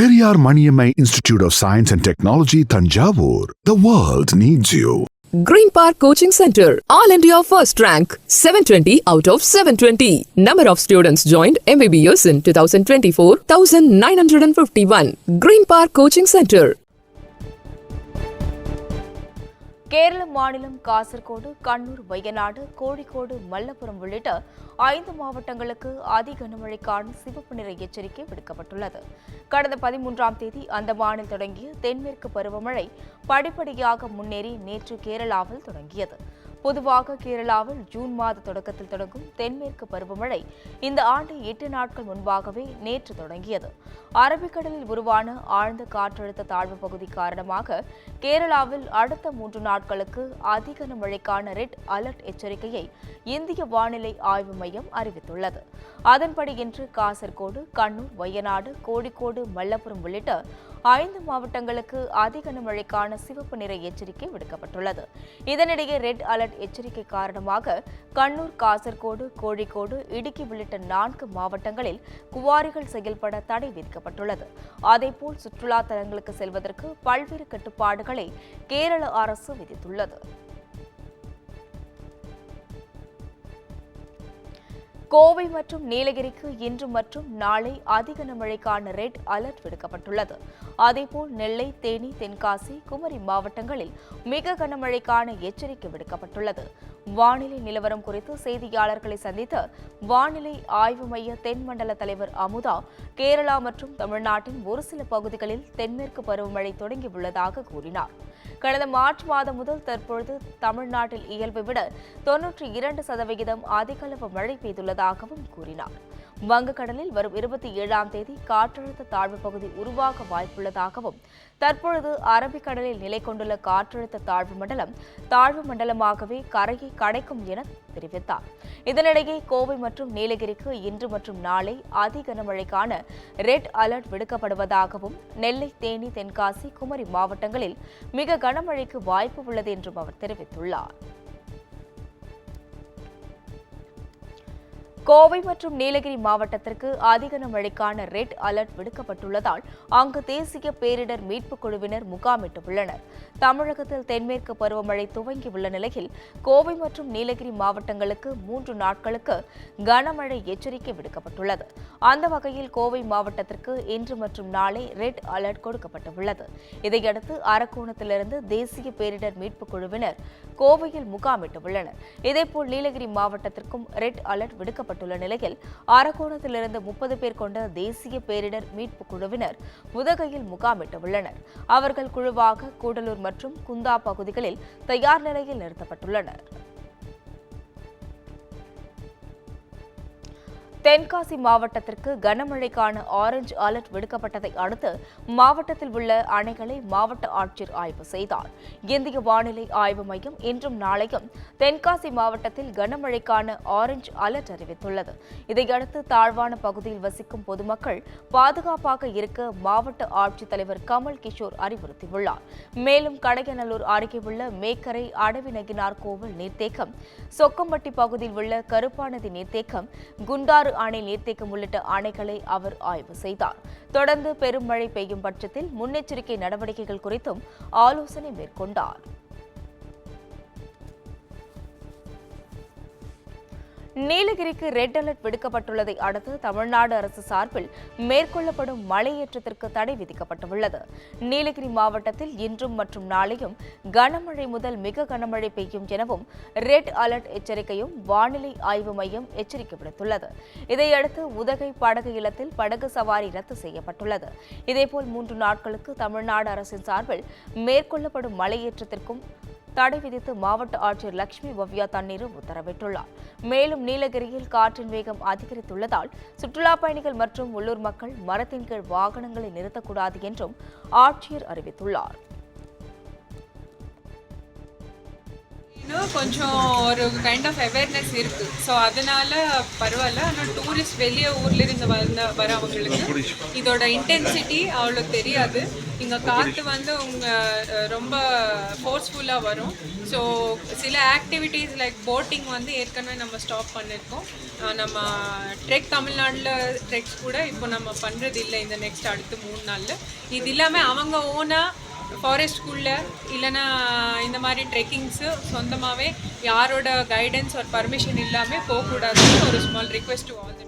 Periyar Maniammai Institute of Science and Technology, Thanjavur. The world needs you. Green Park Coaching Center, All India First Rank, 720 out of 720. Number of students joined MBBS in 2024, 1951. Green Park Coaching Center. Kerala மாநிலம் காசர்கோடு, கண்ணூர், வயநாடு, கோழிக்கோடு, மல்லபுரம் உள்ளிட்ட 5 மாவட்டங்களுக்கு அதி கனமழைக்கான சிவப்பு நிற எச்சரிக்கை விடுக்கப்பட்டுள்ளது. கடந்த 13ஆம் தேதி அந்தமானில் தொடங்கிய தென்மேற்கு பருவமழை படிப்படியாக முன்னேறி நேற்று கேரளாவில் தொடங்கியது. பொதுவாக கேரளாவில் ஜூன் மாத தொடக்கத்தில் தொடங்கும் தென்மேற்கு பருவமழை இந்த ஆண்டு 8 நாட்கள் முன்பாகவே நேற்று தொடங்கியது. அரபிக்கடலில் உருவான ஆழ்ந்த காற்றழுத்த தாழ்வு பகுதி காரணமாக கேரளாவில் அடுத்த 3 நாட்களுக்கு அதிக கனமழைக்கான ரெட் அலர்ட் எச்சரிக்கையை இந்திய வானிலை ஆய்வு மையம் அறிவித்துள்ளது. அதன்படி இன்று காசர்கோடு, கண்ணூர், வயநாடு, கோழிக்கோடு, மல்லபுரம் உள்ளிட்ட 5 மாவட்டங்களுக்கு அதிக கனமழைக்கான சிவப்பு நிற எச்சரிக்கை விடுக்கப்பட்டுள்ளது. இதனிடையே ரெட் அலர்ட் எச்சரிக்கை காரணமாக கண்ணூர், காசர்கோடு, கோழிக்கோடு, இடுக்கி உள்ளிட்ட 4 மாவட்டங்களில் குவாரிகள் செயல்பட தடை விதிக்கப்பட்டுள்ளது. அதேபோல் சுற்றுலா தலங்களுக்கு செல்வதற்கு பல்வேறு கட்டுப்பாடுகளை கேரள அரசு விதித்துள்ளது. கோவை மற்றும் நீலகிரிக்கு இன்று மற்றும் நாளை அதிக கனமழைக்கான ரெட் அலர்ட் விடுக்கப்பட்டுள்ளது. அதேபோல் நெல்லை, தேனி, தென்காசி, குமரி மாவட்டங்களில் மிக கனமழைக்கான எச்சரிக்கை விடுக்கப்பட்டுள்ளது. வானிலை நிலவரம் குறித்து செய்தியாளர்களை சந்தித்த வானிலை ஆய்வு மைய தென்மண்டல தலைவர் அமுதா, கேரளா மற்றும் தமிழ்நாட்டின் ஒரு சில பகுதிகளில் தென்மேற்கு பருவமழை தொடங்கியுள்ளதாக கூறினார். கடந்த மார்ச் மாதம் முதல் தற்பொழுது தமிழ்நாட்டில் இயல்பை விட 92% அதிகளவு மழை பெய்துள்ளதாகவும் கூறினார். வங்கக்கடலில் வரும் 27ஆம் தேதி காற்றழுத்த தாழ்வு பகுதி உருவாக வாய்ப்புள்ளதாகவும், தற்பொழுது அரபிக்கடலில் நிலை கொண்டுள்ள காற்றழுத்த தாழ்வு மண்டலமாகவே கரையை கடைக்கும் என தெரிவித்தார். இதனிடையே கோவை மற்றும் நீலகிரிக்கு இன்று மற்றும் நாளை அதி கனமழைக்கான ரெட் அலர்ட் விடுக்கப்படுவதாகவும், நெல்லை, தேனி, தென்காசி, குமரி மாவட்டங்களில் மிக கனமழைக்கு வாய்ப்பு உள்ளது என்றும் அவர் தெரிவித்துள்ளார். கோவை மற்றும் நீலகிரி மாவட்டத்திற்கு அதிக கனமழைக்கான ரெட் அலர்ட் விடுக்கப்பட்டுள்ளதால் அங்கு தேசிய பேரிடர் மீட்புக் குழுவினர் முகாமிட்டுள்ளனர். தமிழகத்தில் தென்மேற்கு பருவமழை துவங்கியுள்ள நிலையில் கோவை மற்றும் நீலகிரி மாவட்டங்களுக்கு 3 நாட்களுக்கு கனமழை எச்சரிக்கை விடுக்கப்பட்டுள்ளது. அந்த வகையில் கோவை மாவட்டத்திற்கு இன்று மற்றும் நாளை ரெட் அலர்ட் கொடுக்கப்பட்டுள்ளது. இதையடுத்து அரக்கோணத்திலிருந்து தேசிய பேரிடர் மீட்புக் குழுவினர் கோவையில் முகாமிட்டுள்ளனர். இதேபோல் நீலகிரி மாவட்டத்திற்கும் ரெட் அலர்ட் விடுக்கப்பட்டுள்ள நிலையில் அரக்கோணத்திலிருந்து 30 பேர் கொண்ட தேசிய பேரிடர் மீட்புக் குழுவினர் உதகையில் முகாமிட்டுள்ளனர். அவர்கள் குழுவாக கூடலூர் மற்றும் குந்தா பகுதிகளில் தயார் நிலையில் நிறுத்தப்பட்டுள்ளனர். தென்காசி மாவட்டத்திற்கு கனமழைக்கான ஆரஞ்சு அலர்ட் விடுக்கப்பட்டதை அடுத்து மாவட்டத்தில் உள்ள அணைகளை மாவட்ட ஆட்சியர் ஆய்வு செய்தார். இந்திய வானிலை ஆய்வு மையம் இன்றும் நாளையும் தென்காசி மாவட்டத்தில் கனமழைக்கான ஆரஞ்சு அலர்ட் அறிவித்துள்ளது. இதையடுத்து தாழ்வான பகுதியில் வசிக்கும் பொதுமக்கள் பாதுகாப்பாக இருக்க மாவட்ட ஆட்சித்தலைவர் கமல் கிஷோர் அறிவுறுத்தியுள்ளார். மேலும் கடையநல்லூர் அருகே உள்ள மேக்கரை அடவிநகினார் கோவில் நீர்த்தேக்கம், சொக்கம்பட்டி பகுதியில் உள்ள கருப்பாநதி நீர்த்தேக்கம், குண்டாறு அணை நீர்த்தேக்கம் உள்ளிட்ட அணைகளை அவர் ஆய்வு செய்தார். தொடர்ந்து பெரும் மழை பெய்யும் பட்சத்தில் முன்னெச்சரிக்கை நடவடிக்கைகள் குறித்தும் ஆலோசனை மேற்கொண்டார். நீலகிரிக்கு ரெட் அலர்ட் விடுக்கப்பட்டுள்ளதை அடுத்து தமிழ்நாடு அரசு சார்பில் மேற்கொள்ளப்படும் மலையேற்றத்திற்கு தடை விதிக்கப்பட்டுள்ளது. நீலகிரி மாவட்டத்தில் இன்றும் மற்றும் நாளையும் கனமழை முதல் மிக கனமழை பெய்யும் எனவும் ரெட் அலர்ட் எச்சரிக்கையும் வானிலை ஆய்வு மையம் எச்சரிக்கை விடுத்துள்ளது. இதையடுத்து உதகை படகு இல்லத்தில் படகு சவாரி ரத்து செய்யப்பட்டுள்ளது. இதேபோல் 3 நாட்களுக்கு தமிழ்நாடு அரசின் சார்பில் மேற்கொள்ளப்படும் மலையேற்றத்திற்கும் தடை விதித்து மாவட்ட ஆட்சியர் லட்சுமி பவ்யா தண்ணீர் உத்தரவிட்டுள்ளார். மேலும் நீலகிரியில் காற்றின் வேகம் அதிகரித்துள்ளதால் சுற்றுலா பயணிகள் மற்றும் உள்ளூர் மக்கள் மரத்தின் கீழ் வாகனங்களை நிறுத்தக்கூடாது என்றும் ஆட்சியர் அறிவித்துள்ளார். கொஞ்சம் ஒரு கைண்ட் ஆஃப் அவேர்னஸ் இருக்குது. ஸோ அதனால பரவாயில்ல. ஆனால் டூரிஸ்ட் வெளியே ஊர்லேருந்து வரவங்களுக்கு இதோட இன்டென்சிட்டி அவ்வளோ தெரியாது. இங்கே காற்று ரொம்ப ஃபோர்ஸ்ஃபுல்லாக வரும். ஸோ சில ஆக்டிவிட்டீஸ் லைக் போட்டிங் ஏற்கனவே நம்ம ஸ்டாப் பண்ணியிருக்கோம். நம்ம ட்ரெக் தமிழ்நாட்டில் ட்ரெக்ஸ் கூட இப்போ நம்ம பண்ணுறது இல்லை இந்த நெக்ஸ்ட் அடுத்த 3 நாளில். இது இல்லாமல் அவங்க ஓனாக ஃபாரஸ்ட்குள்ளே இல்லைன்னா இந்த மாதிரி ட்ரெக்கிங்ஸு சொந்தமாகவே யாரோட கைடன்ஸ் ஒரு பர்மிஷன் இல்லாமல் போகக்கூடாதுன்னு ஒரு ஸ்மால் ரிக்வெஸ்ட் டு ஆல்.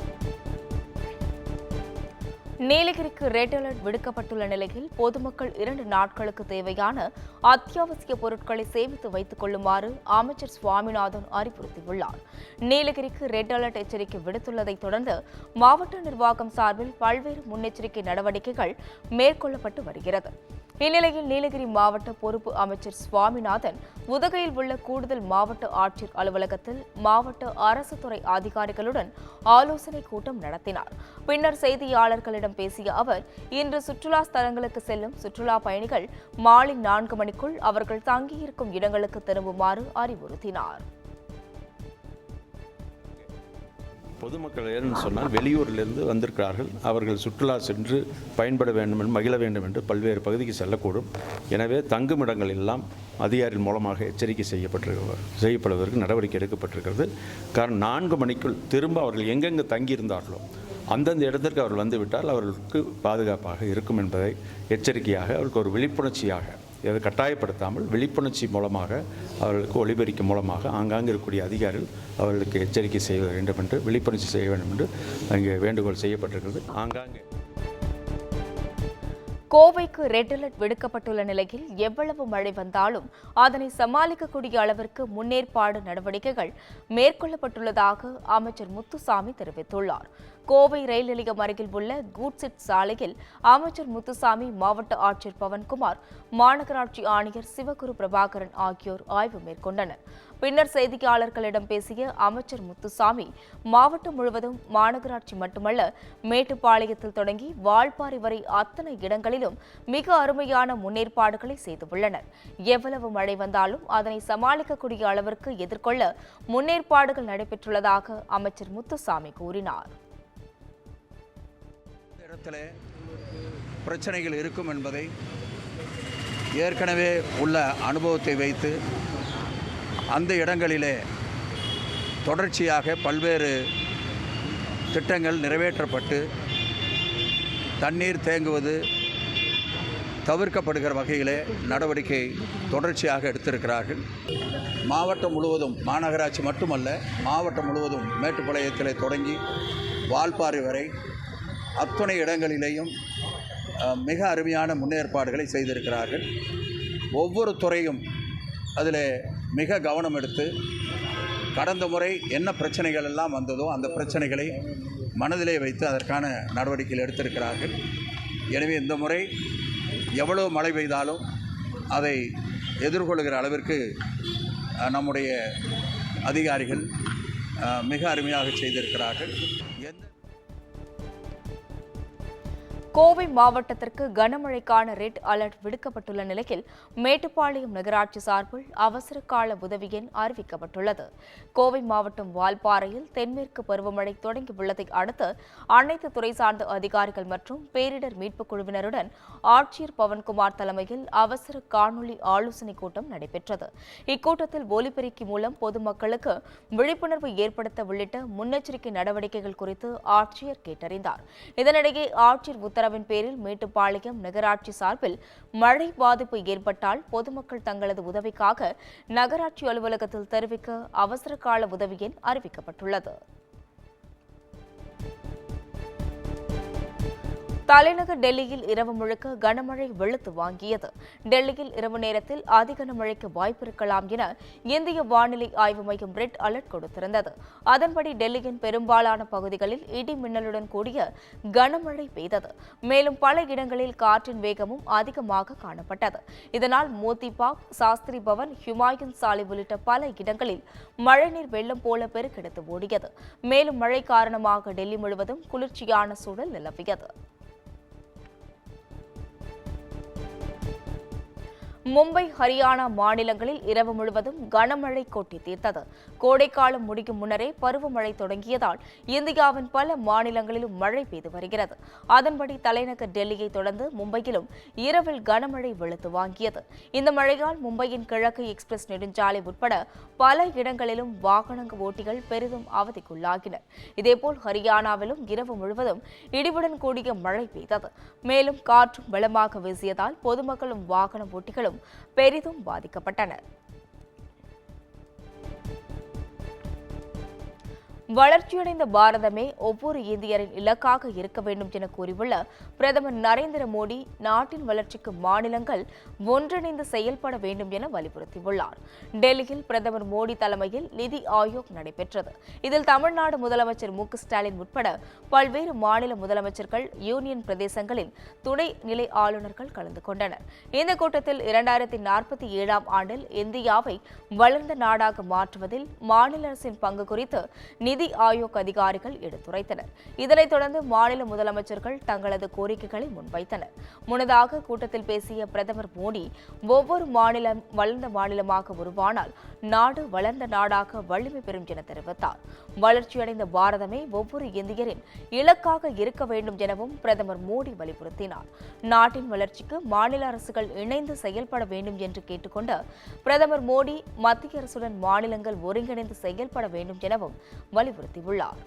நீலகிரிக்கு ரெட் அலர்ட் விடுக்கப்பட்டுள்ள நிலையில் பொதுமக்கள் 2 நாட்களுக்கு தேவையான அத்தியாவசிய பொருட்களை சேமித்து வைத்துக் கொள்ளுமாறு அமைச்சர் சுவாமிநாதன் அறிவுறுத்தியுள்ளார். நீலகிரிக்கு ரெட் அலர்ட் எச்சரிக்கை விடுத்துள்ளதைத் தொடர்ந்து மாவட்ட நிர்வாகம் சார்பில் பல்வேறு முன்னெச்சரிக்கை நடவடிக்கைகள் மேற்கொள்ளப்பட்டு வருகிறது. இந்நிலையில் நீலகிரி மாவட்ட பொறுப்பு அமைச்சர் சுவாமிநாதன் உதகையில் உள்ள கூடுதல் மாவட்ட ஆட்சியர் அலுவலகத்தில் மாவட்ட அரசு துறை அதிகாரிகளுடன் ஆலோசனை கூட்டம் நடத்தினார். பின்னர் செய்தியாளர்களிடம் பேசிய அவர், இன்று சுற்றுலா ஸ்தலங்களுக்கு செல்லும் சுற்றுலா பயணிகள் மாலை 4 மணிக்குள் அவர்கள் தங்கியிருக்கும் இடங்களுக்கு திரும்புமாறு அறிவுறுத்தினார். பொதுமக்கள் ஏன்னு சொன்னால் வெளியூரிலிருந்து வந்திருக்கிறார்கள். அவர்கள் சுற்றுலா சென்று பயன்பட வேண்டும் என்று மகிழ வேண்டும் என்று பல்வேறு பகுதிக்கு செல்லக்கூடும். எனவே தங்குமிடங்கள் எல்லாம் அதிகாரிகள் மூலமாக எச்சரிக்கை செய்யப்படுவதற்கு நடவடிக்கை எடுக்கப்பட்டிருக்கிறது. காரணம் 4 மணிக்குள் திரும்ப அவர்கள் எங்கெங்கே தங்கியிருந்தார்களோ அந்தந்த இடத்திற்கு அவர்கள் வந்துவிட்டால் அவர்களுக்கு பாதுகாப்பாக இருக்கும் என்பதை எச்சரிக்கையாக அவர்களுக்கு ஒரு விழிப்புணர்ச்சியாக இதை கட்டாயப்படுத்தாமல் விழிப்புணர்ச்சி மூலமாக அவர்களுக்கு ஒளிபெருக்கி மூலமாக ஆங்காங்கே இருக்கக்கூடிய அதிகாரிகள் அவர்களுக்கு எச்சரிக்கை செய்ய வேண்டும் என்று விழிப்புணர்ச்சி செய்ய வேண்டும் என்று அங்கே வேண்டுகோள் செய்யப்பட்டிருக்கிறது. ஆங்காங்கே கோவைக்கு ரெட் அலர்ட் விடுக்கப்பட்டுள்ள நிலையில் எவ்வளவு மழை வந்தாலும் அதனை சமாளிக்கக்கூடிய அளவிற்கு முன்னேற்பாடு நடவடிக்கைகள் மேற்கொள்ளப்பட்டுள்ளதாக அமைச்சர் முத்துசாமி தெரிவித்துள்ளார். கோவை ரயில் நிலையம் அருகில் உள்ள கூட்சிட் சாலையில் அமைச்சர் முத்துசாமி, மாவட்ட ஆட்சியர் பவன்குமார், மாநகராட்சி ஆணையர் சிவகுரு பிரபாகரன் ஆகியோர் ஆய்வு மேற்கொண்டனர். பின்னர் செய்தியாளர்களிடம் பேசிய அமைச்சர் முத்துசாமி, மாவட்டம் முழுவதும் மாநகராட்சி மட்டுமல்ல, மேட்டுப்பாளையத்தில் தொடங்கி வால்பாறை வரை அத்தனை இடங்களிலும் மிக அருமையான முன்னேற்பாடுகளை செய்துள்ளனர். எவ்வளவு மழை வந்தாலும் அதனை சமாளிக்கக்கூடிய அளவிற்கு எதிர்கொள்ள முன்னேற்பாடுகள் நடைபெற்றுள்ளதாக அமைச்சர் முத்துசாமி கூறினார். பிரச்சனைகள் இருக்கும் என்பதை ஏற்கனவே உள்ள அனுபவத்தை வைத்து அந்த இடங்களிலே தொடர்ச்சியாக பல்வேறு திட்டங்கள் நிறைவேற்றப்பட்டு தண்ணீர் தேங்குவது தவிர்க்கப்படுகிற வகையிலே நடவடிக்கை தொடர்ச்சியாக எடுத்திருக்கிறார்கள். மாவட்டம் முழுவதும், மாநகராட்சி மட்டுமல்ல, மாவட்டம் முழுவதும் மேட்டுப்பாளையத்திலே தொடங்கி வால்பாறை வரை அத்துணை இடங்களிலேயும் மிக அருமையான முன்னேற்பாடுகளை செய்திருக்கிறார்கள். ஒவ்வொரு துறையும் அதில் மிக கவனம் எடுத்து கடந்த முறை என்ன பிரச்சனைகள் எல்லாம் வந்ததோ அந்த பிரச்சனைகளை மனதிலே வைத்து அதற்கான நடவடிக்கைகள் எடுத்திருக்கிறார்கள். எனவே இந்த முறை எவ்வளவு மழை பெய்தாலும் அதை எதிர்கொள்கிற அளவிற்கு நம்முடைய அதிகாரிகள் மிக அருமையாக செய்திருக்கிறார்கள். கோவை மாவட்டத்திற்கு கனமழைக்கான ரெட் அலர்ட் விடுக்கப்பட்டுள்ள நிலையில் மேட்டுப்பாளையம் நகராட்சி சார்பில் அவசர கால உதவி எண் அறிவிக்கப்பட்டுள்ளது. கோவை மாவட்டம் வால்பாறையில் தென்மேற்கு பருவமழை தொடங்கியுள்ளதை அடுத்து அனைத்து துறை சார்ந்த அதிகாரிகள் மற்றும் பேரிடர் மீட்புக் குழுவினருடன் ஆட்சியர் பவன்குமார் தலைமையில் அவசர காணொலி ஆலோசனைக் கூட்டம் நடைபெற்றது. இக்கூட்டத்தில் ஒலிபெருக்கி மூலம் பொதுமக்களுக்கு விழிப்புணர்வு ஏற்படுத்த உள்ளிட்ட முன்னெச்சரிக்கை நடவடிக்கைகள் குறித்து ஆட்சியர் கேட்டறிந்தார். இதனிடையே ஆட்சியர் உத்தரவின் பேரில் மேட்டுப்பாளையம் நகராட்சி சார்பில் மழை பாதிப்பு ஏற்பட்டால் பொதுமக்கள் தங்களது உதவிக்காக நகராட்சி அலுவலகத்தில் தெரிவிக்க அவசர கால உதவி எண் அறிவிக்கப்பட்டுள்ளது. தலைநகர் டெல்லியில் இரவு முழுக்க கனமழை வெளுத்து வாங்கியது. டெல்லியில் இரவு நேரத்தில் அதிகனமழைக்கு வாய்ப்பிருக்கலாம் என இந்திய வானிலை ஆய்வு மையம் ரெட் அலர்ட் கொடுத்திருந்தது. அதன்படி டெல்லியின் பெரும்பாலான பகுதிகளில் இடி மின்னலுடன் கூடிய கனமழை பெய்தது. மேலும் பல இடங்களில் காற்றின் வேகமும் அதிகமாக காணப்பட்டது. இதனால் மோதி பாக், சாஸ்திரி பவன், ஹுமாயூன் சாலை உள்ளிட்ட பல இடங்களில் மழைநீர் வெள்ளம் போல பெருக்கெடுத்து ஓடியது. மேலும் மழை காரணமாக டெல்லி முழுவதும் குளிர்ச்சியான சூழல் நிலவியது. மும்பை, ஹரியானா மாநிலங்களில் இரவு முழுவதும் கனமழை கொட்டி தீர்த்தது. கோடைக்காலம் முடிக்கும் முன்னரே பருவமழை தொடங்கியதால் இந்தியாவின் பல மாநிலங்களிலும் மழை பெய்து வருகிறது. அதன்படி தலைநகர் டெல்லியை தொடர்ந்து மும்பையிலும் இரவில் கனமழை வெளுத்து வாங்கியது. இந்த மழையால் மும்பையின் கிழக்கு எக்ஸ்பிரஸ் நெடுஞ்சாலை உட்பட பல இடங்களிலும் வாகன ஓட்டிகள் பெரிதும் அவதிக்குள்ளாகினர். இதேபோல் ஹரியானாவிலும் இரவு முழுவதும் இடியுடன் கூடிய மழை பெய்தது. மேலும் காற்றும் பலமாக வீசியதால் பொதுமக்களும் வாகன ஓட்டிகளும் பெரிதும் பாதிக்கப்பட்டனர். வளர்ச்சியடைந்த பாரதமே ஒவ்வொரு இந்தியரின் இலக்காக இருக்க வேண்டும் என கூறியுள்ள பிரதமர் நரேந்திர மோடி, நாட்டின் வளர்ச்சிக்கு மாநிலங்கள் ஒன்றிணைந்து செயல்பட வேண்டும் என வலியுறுத்தியுள்ளார். டெல்லியில் பிரதமர் மோடி தலைமையில் நிதி ஆயோக் நடைபெற்றது. இதில் தமிழ்நாடு முதலமைச்சர் மு க ஸ்டாலின் உட்பட பல்வேறு மாநில முதலமைச்சர்கள், யூனியன் பிரதேசங்களின் துணை நிலை ஆளுநர்கள் கலந்து கொண்டனர். இந்த கூட்டத்தில் 2047ஆம் ஆண்டில் இந்தியாவை வளர்ந்த நாடாக மாற்றுவதில் மாநில அரசின் பங்கு குறித்து நிதி ஆயோக் அதிகாரிகள் எடுத்துரைத்தனர். இதனைத் தொடர்ந்து மாநில முதலமைச்சர்கள் தங்களது கோரிக்கைகளை முன்வைத்தனர். முன்னதாக கூட்டத்தில் பேசிய பிரதமர் மோடி, ஒவ்வொரு மாநிலம் வளர்ந்த மாநிலமாக உருவானால் நாடு வளர்ந்த நாடாக வலிமை பெறும் என தெரிவித்தார். வளர்ச்சியடைந்த பாரதமே ஒவ்வொரு இந்தியரின் இலக்காக இருக்க வேண்டும் எனவும் பிரதமர் மோடி வலியுறுத்தினார். நாட்டின் வளர்ச்சிக்கு மாநில அரசுகள் இணைந்து செயல்பட வேண்டும் என்று கேட்டுக்கொண்ட பிரதமர் மோடி, மத்திய அரசுடன் மாநிலங்கள் ஒருங்கிணைந்து செயல்பட வேண்டும் எனவும் வலியுறுத்தியுள்ளார்.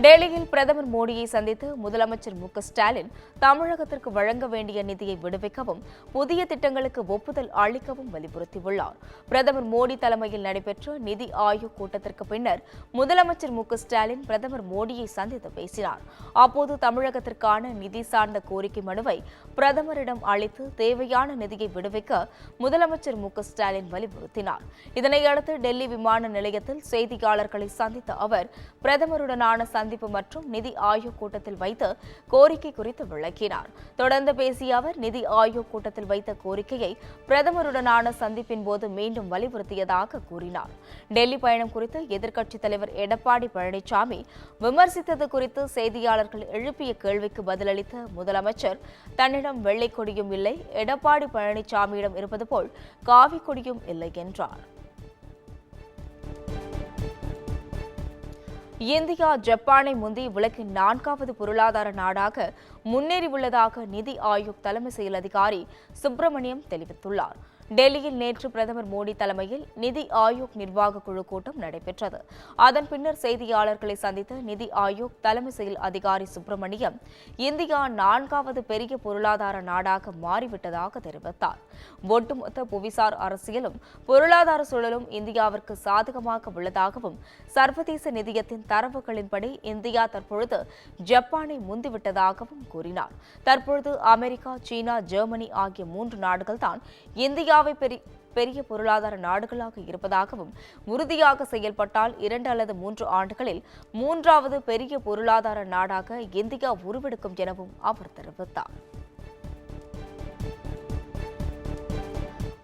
டெல்லியில் பிரதமர் மோடியை சந்தித்து முதலமைச்சர் மு க ஸ்டாலின் தமிழகத்திற்கு வழங்க வேண்டிய நிதியை விடுவிக்கவும், புதிய திட்டங்களுக்கு ஒப்புதல் அளிக்கவும் வலியுறுத்தியுள்ளார். பிரதமர் மோடி தலைமையில் நடைபெற்ற நிதி ஆயோக் கூட்டத்திற்கு பின்னர் முதலமைச்சர் மு க ஸ்டாலின் பிரதமர் மோடியை சந்தித்து பேசினார். அப்போது தமிழகத்திற்கான நிதி சார்ந்த கோரிக்கை மனுவை பிரதமரிடம் அளித்து தேவையான நிதியை விடுவிக்க முதலமைச்சர் மு க ஸ்டாலின் வலியுறுத்தினார். இதனையடுத்து டெல்லி விமான நிலையத்தில் செய்தியாளர்களை சந்தித்த அவர் பிரதமருடனான சந்திப்பு மற்றும் நிதி ஆயோக் கூட்டத்தில் வைத்த கோரிக்கை குறித்து விளக்கினார். தொடர்ந்து பேசிய அவர், நிதி ஆயோக் கூட்டத்தில் வைத்த கோரிக்கையை பிரதமருடனான சந்திப்பின் போது மீண்டும் வலியுறுத்தியதாக கூறினார். டெல்லி பயணம் குறித்து எதிர்க்கட்சித் தலைவர் எடப்பாடி பழனிசாமி விமர்சித்தது குறித்து செய்தியாளர்கள் எழுப்பிய கேள்விக்கு பதிலளித்த முதலமைச்சர், தன்னிடம் வெள்ளை கொடியும் இல்லை, எடப்பாடி பழனிசாமியிடம் இருப்பது போல் காவி கொடியும் இல்லை என்றார். இந்தியா ஜப்பானை முந்தி உலகின் 4வது பொருளாதார நாடாக முன்னேறியுள்ளதாக நிதி ஆயோக் தலைமை செயல் அதிகாரி சுப்பிரமணியம் தெரிவித்துள்ளார். டெல்லியில் நேற்று பிரதமர் மோடி தலைமையில் நிதி ஆயோக் நிர்வாக குழு கூட்டம் நடைபெற்றது. அதன் பின்னர் செய்தியாளர்களை சந்தித்த நிதி ஆயோக் தலைமை செயல் அதிகாரி சுப்பிரமணியம், இந்தியா 4வது பெரிய பொருளாதார நாடாக மாறிவிட்டதாக தெரிவித்தார். ஒட்டுமொத்த புவிசார் அரசியலும் பொருளாதார சூழலும் இந்தியாவிற்கு சாதகமாக உள்ளதாகவும், சர்வதேச நிதியத்தின் தரவுகளின்படி இந்தியா தற்பொழுது ஜப்பானை முந்திவிட்டதாகவும் கூறினார். தற்பொழுது அமெரிக்கா, சீனா, ஜெர்மனி ஆகிய 3 நாடுகள்தான் இந்தியாவை பெரிய பொருளாதார நாடுகளாக இருப்பதாகவும், உறுதியாக செயல்பட்டால் 2 அல்லது 3 ஆண்டுகளில் 3வது பெரிய பொருளாதார நாடாக இந்தியா உருவெடுக்கும் எனவும் அவர் தெரிவித்தார்.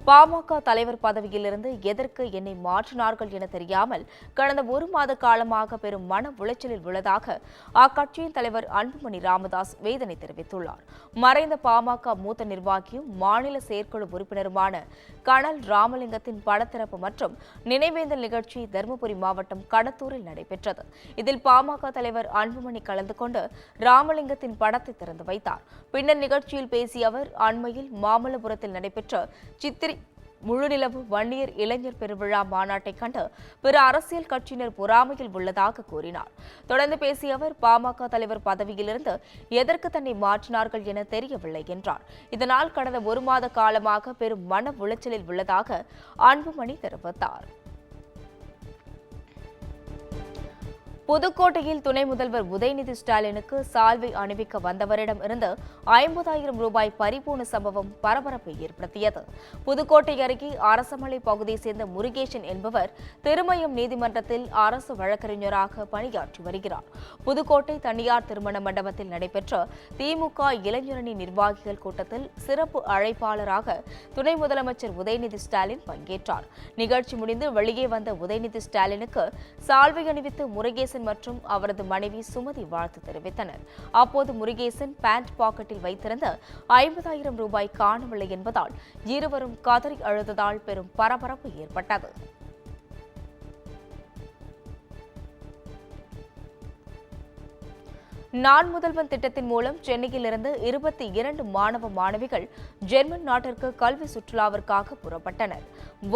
பாமக தலைவர் பதவியிலிருந்து எதற்கு என்னை மாற்றினார்கள் என தெரியாமல் கடந்த 1 மாத காலமாக பெரும் மன உளைச்சலில் உள்ளதாக அக்கட்சியின் தலைவர் அன்புமணி ராமதாஸ் வேதனை தெரிவித்துள்ளார். மறைந்த பாமக மூத்த நிர்வாகியும் மாநில செயற்குழு உறுப்பினருமான கனல் ராமலிங்கத்தின் படத்திறப்பு மற்றும் நினைவேந்தல் நிகழ்ச்சி தருமபுரி மாவட்டம் கடத்தூரில் நடைபெற்றது. இதில் பாமக தலைவர் அன்புமணி கலந்து கொண்டு ராமலிங்கத்தின் படத்தை திறந்து வைத்தார். பின்னர் நிகழ்ச்சியில் பேசிய அவர், அண்மையில் மாமல்லபுரத்தில் நடைபெற்ற சித்திரை முழுநிலவு வன்னியர் இளைஞர் பெருவிழா மாநாட்டை கண்டு பிற அரசியல் கட்சியினர் பொறாமையில் உள்ளதாக கூறினார். தொடர்ந்து பேசிய அவர், பாமக தலைவர் பதவியிலிருந்து எதற்கு தன்னை மாற்றினார்கள் என தெரியவில்லை என்றார். இதனால் கடந்த 1 மாத காலமாக பெரும் மன உளைச்சலில் உள்ளதாக அன்புமணி தெரிவித்தார். புதுக்கோட்டையில் துணை முதல்வர் உதயநிதி ஸ்டாலினுக்கு சால்வை அணிவிக்க வந்தவரிடம் இருந்து 50,000 ரூபாய் பறிபோன சம்பவம் பரபரப்பை ஏற்படுத்தியது. புதுக்கோட்டை அருகே அரசமலை பகுதியைச் சேர்ந்த முருகேசன் என்பவர் திருமயம் நீதிமன்றத்தில் அரசு வழக்கறிஞராக பணியாற்றி வருகிறார். புதுக்கோட்டை தனியார் திருமண மண்டபத்தில் நடைபெற்ற திமுக இளைஞரணி நிர்வாகிகள் கூட்டத்தில் சிறப்பு அழைப்பாளராக துணை முதலமைச்சர் உதயநிதி ஸ்டாலின் பங்கேற்றார். நிகழ்ச்சி முடிந்து வெளியே வந்த உதயநிதி ஸ்டாலினுக்கு சால்வை அணிவித்து முருகேசன் முருகேசன் மற்றும் அவரது மனைவி சுமதி வாழ்த்து தெரிவித்தனர். அப்போது முருகேசன் பேண்ட் பாக்கெட்டில் வைத்திருந்த 50,000 ரூபாய் காணவில்லை என்பதால் இருவரும் கதறி அழுததால் பெரும் பரபரப்பு ஏற்பட்டது. நான் முதல்வன் திட்டத்தின் மூலம் சென்னையிலிருந்து 22 மாணவ மாணவிகள் ஜெர்மன் நாட்டிற்கு கல்வி சுற்றுலாவிற்காக புறப்பட்டனர்.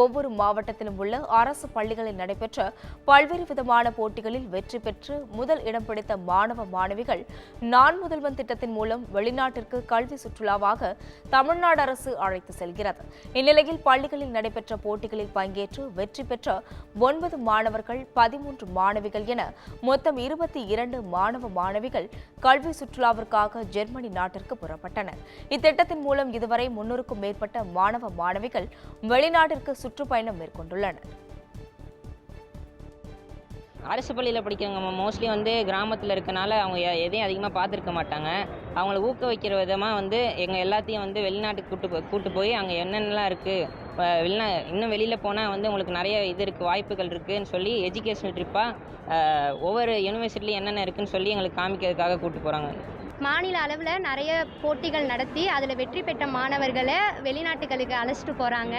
ஒவ்வொரு மாவட்டத்திலும் உள்ள அரசு பள்ளிகளில் நடைபெற்ற பல்வேறு விதமான போட்டிகளில் வெற்றி பெற்று முதல் இடம் பிடித்த மாணவ மாணவிகள் நான் முதல்வன் திட்டத்தின் மூலம் வெளிநாட்டிற்கு கல்வி சுற்றுலாவாக தமிழ்நாடு அரசு அழைத்து செல்கிறது. இந்நிலையில் பள்ளிகளில் நடைபெற்ற போட்டிகளில் பங்கேற்று வெற்றி பெற்ற 9 மாணவர்கள், 13 மாணவிகள் என மொத்தம் 22 மாணவ மாணவிகள் கல்வி சுற்றுலாவிற்காக ஜெர்மனி நாட்டிற்கு புறப்பட்டனர். இத்திட்டத்தின் மூலம் இதுவரை 300க்கும் மேற்பட்ட மாணவ மாணவிகள் வெளிநாட்டிற்கு சுற்றுப்பயணம் மேற்கொண்டுள்ளனர். அரசு பள்ளியில் படிக்கிறவங்க மோஸ்ட்லி கிராமத்தில் இருக்கனால அவங்க எதையும் அதிகமாக பார்த்துருக்க மாட்டாங்க. அவங்கள ஊக்குவிக்கிற விதமாக எங்கள் எல்லாத்தையும் வெளிநாட்டுக்கு கூட்டு போய் அங்கே என்னென்னலாம் இருக்குது, இன்னும் வெளியில் போனால் உங்களுக்கு நிறைய இது இருக்குது, வாய்ப்புகள் இருக்குதுன்னு சொல்லி எஜுகேஷனல் ட்ரிப்பாக ஒவ்வொரு யூனிவர்சிட்டிலையும் என்னென்ன இருக்குதுன்னு சொல்லி எங்களுக்கு காமிக்கிறதுக்காக கூப்பிட்டு போகிறாங்க. மாநில அளவில் நிறைய போட்டிகள் நடத்தி அதில் வெற்றி பெற்ற மாணவர்களை வெளிநாட்டுகளுக்கு அழைச்சிட்டு போகிறாங்க.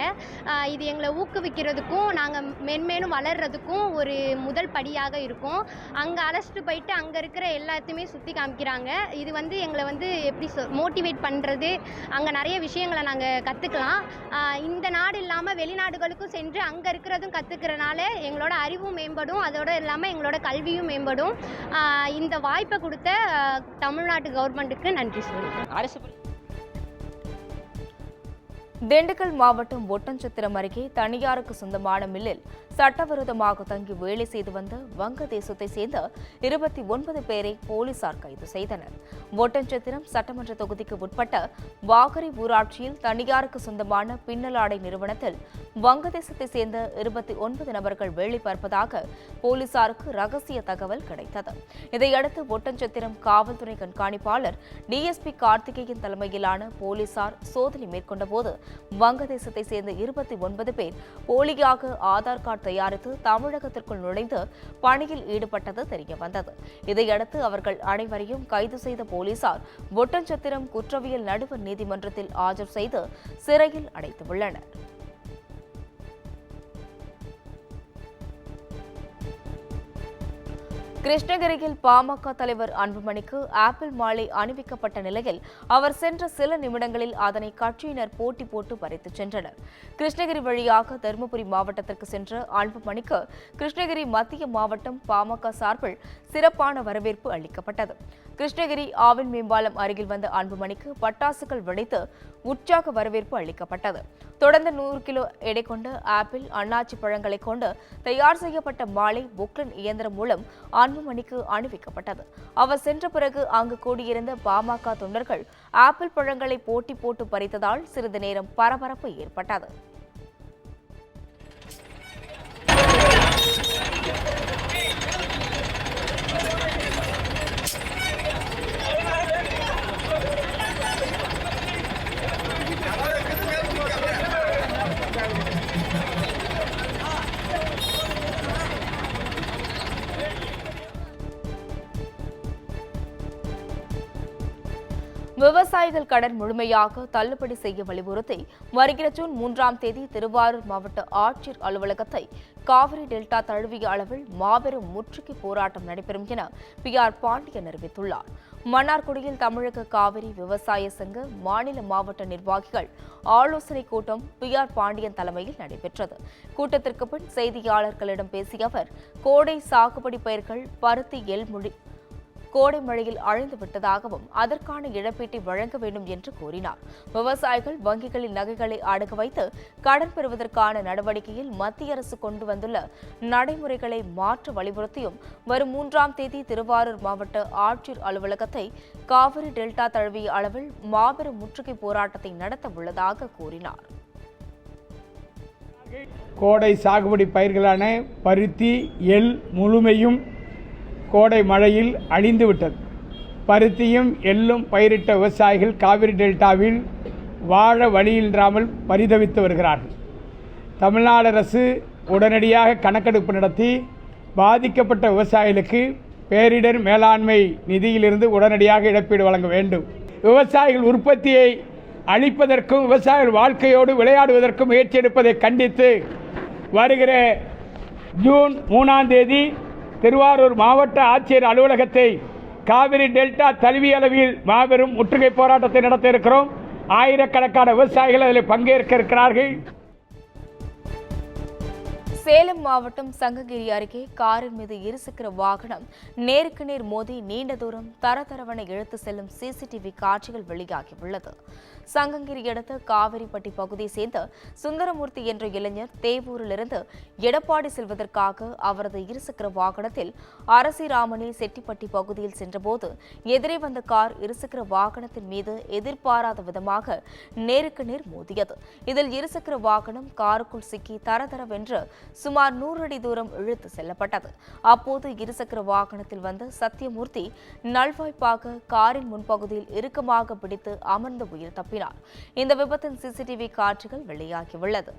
இது எங்களை ஊக்குவிக்கிறதுக்கும் நாங்கள் மென்மேலும் வளர்கிறதுக்கும் ஒரு முதல் படியாக இருக்கும். அங்கே அழைச்சிட்டு போயிட்டு அங்கே இருக்கிற எல்லாத்தையுமே சுற்றி காமிக்கிறாங்க. இது எங்களை எப்படி மோட்டிவேட் பண்ணுறது, அங்கே நிறைய விஷயங்களை நாங்கள் கற்றுக்கலாம். இந்த நாடு இல்லாமல் வெளிநாடுகளுக்கும் சென்று அங்கே இருக்கிறதும் கற்றுக்கிறனால எங்களோட அறிவும் மேம்படும், அதோடு இல்லாமல் எங்களோட கல்வியும் மேம்படும். இந்த வாய்ப்பை கொடுத்த தமிழ்நாட்டு கவர்மெண்ட்டுக்கு நன்றி சொல்லுங்கள். திண்டுக்கல் மாவட்டம் ஒட்டன்சத்திரம் அருகே தனியாருக்கு சொந்தமான மில்லில் சட்டவிரோதமாக தங்கி வேலை செய்து வந்த வங்கதேசத்தை சேர்ந்த 29 பேரை போலீசார் கைது செய்தனர். ஒட்டன்சத்திரம் சட்டமன்ற தொகுதிக்கு உட்பட்ட வாகரை ஊராட்சியில் தனியாருக்கு சொந்தமான பின்னலாடை நிறுவனத்தில் வங்கதேசத்தை சேர்ந்த 29 நபர்கள் வேலை பார்ப்பதாக போலீசாருக்கு ரகசிய தகவல் கிடைத்தது. இதையடுத்து ஒட்டன்சத்திரம் காவல்துறை கண்காணிப்பாளர் டிஎஸ்பி கார்த்திகேயன் தலைமையிலான போலீசார் சோதனை மேற்கொண்டபோது வங்கதேசத்தை சேர்ந்த 29 பேர் போலியாக ஆதார் கார்டு தயாரித்து தமிழகத்திற்குள் நுழைந்து பணியில் ஈடுபட்டது தெரியவந்தது. இதையடுத்து அவர்கள் அனைவரையும் கைது செய்த போலீசார் ஒட்டன்சத்திரம் குற்றவியல் நடுவர் நீதிமன்றத்தில் ஆஜர் செய்து சிறையில் அடைத்துள்ளனர். கிருஷ்ணகிரியில் பாமக தலைவர் அன்புமணிக்கு ஆப்பிள் மாலை அணிவிக்கப்பட்ட நிலையில் அவர் சென்ற சில நிமிடங்களில் அதனை கட்சியினர் போட்டி போட்டு பறித்துச் சென்றனர். கிருஷ்ணகிரி வழியாக தருமபுரி மாவட்டத்திற்கு சென்ற அன்புமணிக்கு கிருஷ்ணகிரி மத்திய மாவட்டம் பாமக சார்பில் சிறப்பான வரவேற்பு அளிக்கப்பட்டது. கிருஷ்ணகிரி ஆவின் மேம்பாலம் அருகில் வந்த அன்புமணிக்கு பட்டாசுகள் வெடித்து உற்சாக வரவேற்பு அளிக்கப்பட்டது. தொடர்ந்து 100 கிலோ எடை கொண்ட ஆப்பிள், அன்னாச்சி பழங்களை கொண்டு தயார் செய்யப்பட்ட மாலை பொக்லின் இயந்திரம் மூலம் அன்புமணிக்கு அணிவிக்கப்பட்டது. அவர் சென்ற பிறகு அங்கு கூடியிருந்த பாமக தொண்டர்கள் ஆப்பிள் பழங்களை போட்டி போட்டு பறித்ததால் சிறிது நேரம் பரபரப்பு ஏற்பட்டது. விவசாயிகள் கடன் முழுமையாக தள்ளுபடி செய்ய வலியுறுத்தி வருகிற ஜூன் 3ஆம் தேதி திருவாரூர் மாவட்ட ஆட்சியர் அலுவலகத்தை காவிரி டெல்டா தழுவிய அளவில் மாபெரும் முற்றுகை போராட்டம் நடைபெறும் என PR பாண்டியன் அறிவித்துள்ளார். மன்னார்குடியில் தமிழக காவிரி விவசாய சங்க மாநில மாவட்ட நிர்வாகிகள் ஆலோசனை கூட்டம் PR பாண்டியன் தலைமையில் நடைபெற்றது. கூட்டத்திற்கு பின் செய்தியாளர்களிடம் பேசிய அவர், கோடை சாகுபடி பயிர்கள் பருத்தி, எள் கோடை மழையில் அழிந்து விட்டதாகவும் அதற்கான இழப்பீட்டை வழங்க வேண்டும் என்று கூறினார். விவசாயிகள் வங்கிகளில் நகைகளை அடகு வைத்து கடன் பெறுவதற்கான நடவடிக்கையில் மத்திய அரசு கொண்டு வந்துள்ள நடைமுறைகளை மாற்ற வலியுறுத்தியும் வரும் 3ஆம் தேதி திருவாரூர் மாவட்ட ஆட்சியர் அலுவலகத்தை காவிரி டெல்டா தழுவிய அளவில் மாபெரும் முற்றுகை போராட்டத்தை நடத்த உள்ளதாக கூறினார். கோடை சாகுபடி பயிர்களான பருத்தி, எள் முழுமையும் கோடை மழையில் அழிந்துவிட்டது. பருத்தியும் எள்ளும் பயிரிட்ட விவசாயிகள் காவிரி டெல்டாவில் வாழ வழியில்லாமல் பரிதவித்து வருகிறார்கள். தமிழ்நாடு அரசு உடனடியாக கணக்கெடுப்பு நடத்தி பாதிக்கப்பட்ட விவசாயிகளுக்கு பேரிடர் மேலாண்மை நிதியிலிருந்து உடனடியாக இழப்பீடு வழங்க வேண்டும். விவசாயிகள் உற்பத்தியை அழிப்பதற்கும் விவசாயிகள் வாழ்க்கையோடு விளையாடுவதற்கும் முயற்சி எடுப்பதை கண்டித்து வருகிற ஜூன் 3ஆம் தேதி திருவாரூர் மாவட்ட ஆட்சியர் அலுவலகத்தை காவிரி டெல்டா தழுவிய அளவில் மாபெரும் முற்றுகை போராட்டத்தை நடத்த இருக்கிறோம். ஆயிரக்கணக்கான விவசாயிகள் அதில் பங்கேற்க இருக்கிறார்கள். சேலம் மாவட்டம் சங்ககிரி அருகே காரின் மீது இருசக்கர வாகனம் நேருக்கு நேர் மோதி நீண்ட தூரம் தரதரவென இழுத்து செல்லும் சிசிடிவி காட்சிகள் வெளியாகியுள்ளது. சங்ககிரி அடுத்த காவிரிப்பட்டி பகுதியை சேர்ந்த சுந்தரமூர்த்தி என்ற இளைஞர் தேவூரிலிருந்து எடப்பாடி செல்வதற்காக அவரது இருசக்கர வாகனத்தில் அரசிராமணி செட்டிப்பட்டி பகுதியில் சென்றபோது எதிரே வந்த கார் இருசக்கர வாகனத்தின் மீது எதிர்பாராத விதமாக நேருக்கு நேர் மோதியது. இதில் இருசக்கர வாகனம் காருக்குள் சிக்கி தரதரவென்று சுமார் 100 அடி தூரம் இழுத்து செல்லப்பட்டது. அப்போது இருசக்கர வாகனத்தில் வந்த சத்தியமூர்த்தி நல்வாய்ப்பாக காரின் முன்பகுதியில் இறுக்கமாக பிடித்து அமர்ந்து உயிர் தப்பினார். இந்த விபத்தின் சிசிடிவி காட்சிகள் வெளியாகியுள்ளது.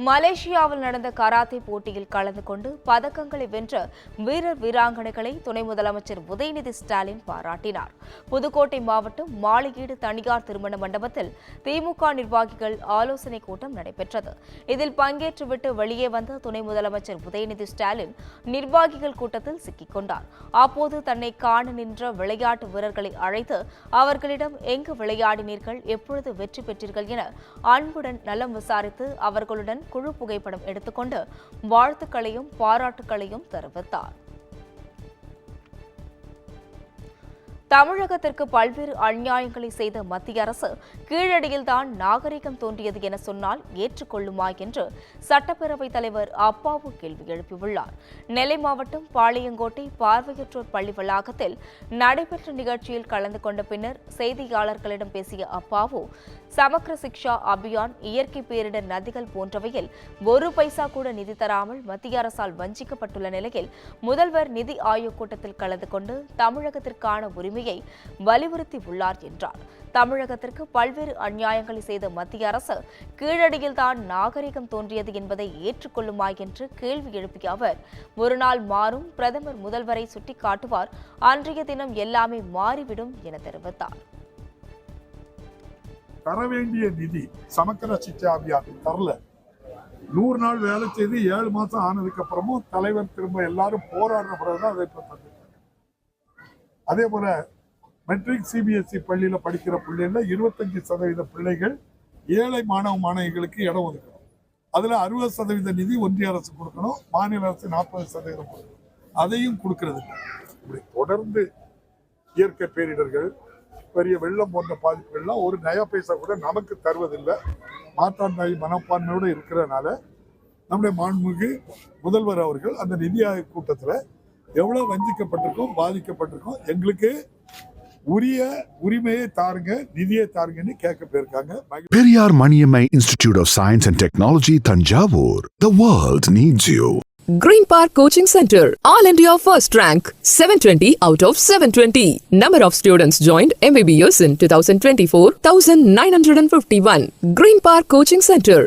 மலேசியாவில் நடந்த கராத்தே போட்டியில் கலந்து கொண்டு பதக்கங்களை வென்ற வீரர் வீராங்கனைகளை துணை முதலமைச்சர் உதயநிதி ஸ்டாலின் பாராட்டினார். புதுக்கோட்டை மாவட்டம் மாளிகீடு தனியார் திருமண மண்டபத்தில் திமுக நிர்வாகிகள் ஆலோசனை கூட்டம் நடைபெற்றது. இதில் பங்கேற்றுவிட்டு வெளியே வந்த துணை முதலமைச்சர் உதயநிதி ஸ்டாலின் நிர்வாகிகள் கூட்டத்தில் சிக்கிக் கொண்டார். அப்போது தன்னை காண நின்ற விளையாட்டு வீரர்களை அழைத்து அவர்களிடம் எங்கு விளையாடினீர்கள், எப்பொழுது வெற்றி பெற்றீர்கள் என அன்புடன் நலம் விசாரித்து அவர்களுடன் குழு புகைப்படம் எடுத்துக்கொண்டு வாழ்த்துக்களையும் பாராட்டுக்களையும் தெரிவித்தார். தமிழகத்திற்கு பல்வேறு அநியாயங்களை செய்த மத்திய அரசு கீழடியில்தான் நாகரிகம் தோன்றியது என சொன்னால் ஏற்றுக்கொள்ளுமா என்று சட்டப்பேரவைத் தலைவர் அப்பாவு கேள்வி எழுப்பியுள்ளார். நெல்லை மாவட்டம் பாளையங்கோட்டை பார்வையற்றோர் பள்ளி வளாகத்தில் நடைபெற்ற நிகழ்ச்சியில் கலந்து கொண்ட பின்னர் செய்தியாளர்களிடம் பேசிய அப்பாவு, சமக்ர சிக்ஷா அபியான், இயற்கை பேரிடர், நதிகள் போன்றவையில் 1 பைசா கூட நிதி தராமல் மத்திய அரசால் வஞ்சிக்கப்பட்டுள்ள நிலையில் முதல்வர் நிதி ஆயோக் கூட்டத்தில் கலந்து கொண்டு தமிழகத்திற்கான உரிமையை வலியுறுத்தி உள்ளார் என்றார். தமிழகத்திற்கு பல்வேறு அநியாயங்களை செய்த மத்திய அரசு கீழடியில்தான் நாகரிகம் தோன்றியது என்பதை ஏற்றுக்கொள்ளுமா என்று கேள்வி எழுப்பிய அவர், ஒரு நாள் மாறும், பிரதமர் முதல்வரை சுட்டிக்காட்டுவார், அன்றைய தினம் எல்லாமே மாறிவிடும் என தெரிவித்தார். தர வேண்டிய நிதி சமக்கர சிக்ஷா அபியான் தரல. 100 நாள் வேலை செய்து 7 மாசம் ஆனதுக்கு அப்புறமும் தலைவர் திரும்ப எல்லாரும் போராடுற பிறகுதான் அதை தந்துட்டாங்க. அதே போல மெட்ரிக் சிபிஎஸ்இ பள்ளியில படிக்கிற பிள்ளைகள 25% பிள்ளைகள் ஏழை மாணவ மாணவிகளுக்கு இடம் ஒதுக்கணும். அதுல 60% நிதி ஒன்றிய அரசு கொடுக்கணும், மாநில அரசு 40% கொடுக்கணும். அதையும் கொடுக்கறது இல்லை. இப்படி தொடர்ந்து இயற்கை பேரிடர்கள், பெரிய வெள்ளம் போன்ற பாதிப்புகள்லாம் ஒரு நயா பைசா கூட நமக்கு தருவதில்லை. மாற்றாந்தாய் மனப்பான்மையோடு இருக்கிறதுனால நம்முடைய மாண்புமிகு முதல்வர் அவர்கள் அந்த நிதி ஆயோக் கூட்டத்தில் எவ்வளவு வஞ்சிக்கப்பட்டிருக்கோம், பாதிக்கப்பட்டிருக்கோம், எங்களுக்கு உரிய உரிமையை தாருங்க, நிதியை தாருங்கன்னு கேட்க போயிருக்காங்க. Periyar Maniammai Institute of Science and Technology, Thanjavur. The world needs you. Green Park Coaching Center, All India First Rank, 720 out of 720. Number of students joined MBBS in 2024, 1951. Green Park Coaching Center.